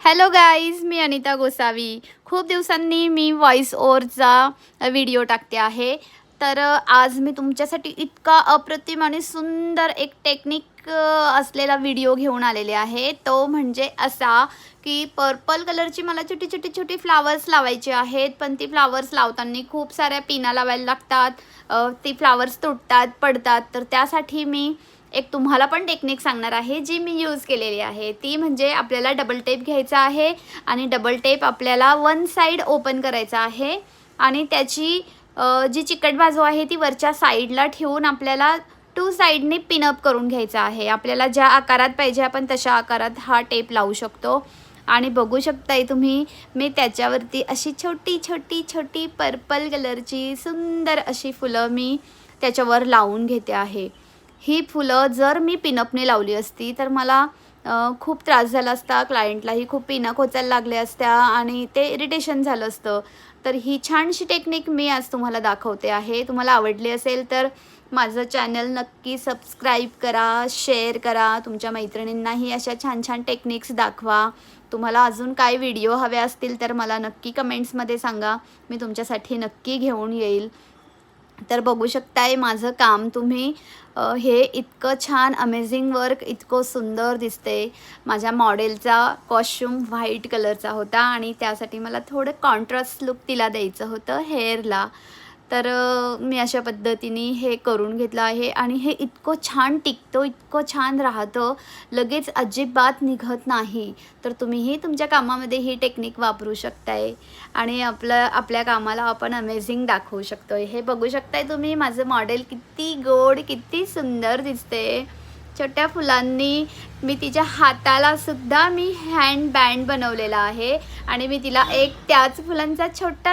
Hello guys, मी अनिता गोसावी। खूप दिवसांनी मी voice ओव्हरचा video टाकते आहे। तर आज मी तुमच्यासाठी इतका अप्रतिम आणि सुंदर एक टेक्निक असलेला व्हिडिओ घेऊन आलेले आहे। तो म्हणजे असा की पर्पल कलरची मला छोटी छोटी छोटी फ्लावर्स लावायचे आहेत, पण ती फ्लावर्स लावताना खूप साऱ्या पिना लावायला लागतात। ती फ्लावर्स तुटतात, पडतात। तर त्यासाठी मी एक तुम्हाला पण टेक्निक सांगणार आहे, जी मी यूज केलेली आहे। ती म्हणजे आपल्याला डबल टेप घ्यायचा आहे आणि डबल टेप आपल्याला वन साइड ओपन करायचा आहे आणि त्याची जी चिकट बाजू आहे ती वरच्या साईडला ठेवून आपल्याला टू साइडने पिन अप करून घ्यायचा आहे। आपल्याला ज्या आकारात पाहिजे आपण तशा आकारात हा टेप लावू शकतो। आणि बघू शकताय तुम्ही, मी त्याच्यावरती अशी छोटी छोटी छोटी पर्पल कलरची सुंदर अशी फुलं मी त्याच्यावर लावून घेते आहे। ही फुलं जर मी पिनअपने लावली असती तर मला खूप त्रास झाला असता, क्लायंटलाही खूप पिना खोचायला लागल्या असत्या आणि ते इरिटेशन झालं असतं। तर ही छानशी टेक्निक मी आज तुम्हाला दाखवते आहे। तुम्हाला आवडली असेल तर माझं चॅनल नक्की सबस्क्राईब करा, शेअर करा, तुमच्या मैत्रिणींनाही अशा छान छान टेक्निक्स दाखवा। तुम्हाला अजून काय व्हिडिओ हवे असतील तर मला नक्की कमेंट्समध्ये सांगा, मी तुमच्यासाठी नक्की घेऊन येईल। तर बघू शकताय माझं काम तुम्ही, हे इतकं छान अमेझिंग वर्क, इतकं सुंदर दिसते। माझ्या मॉडेलचा कॉस्ट्यूम व्हाईट कलरचा होता आणि त्यासाठी मला थोडं कॉन्ट्रास्ट लुक तिला द्यायचं होतं हेअरला। तर मी अशा पद्धतीने हे करून घेतलं आहे आणि हे इतकं छान टिकतं, इतकं छान राहतं, लगेच अजिबात निघत नाही। तर तुम्हीही तुमच्या कामामध्ये ही टेक्निक वापरू शकताय आणि आपल्या कामाला आपण अमेझिंग दाखवू शकतो। हे बघू शकताय तुम्ही, माझं मॉडेल किती गोड, किती सुंदर दिसते। छोट्या फुलांनी मी तिच्या हाताला सुद्धा मी हँड बँड बनवलेला आहे आणि मी तिला एक त्याच फुलांचा छोटा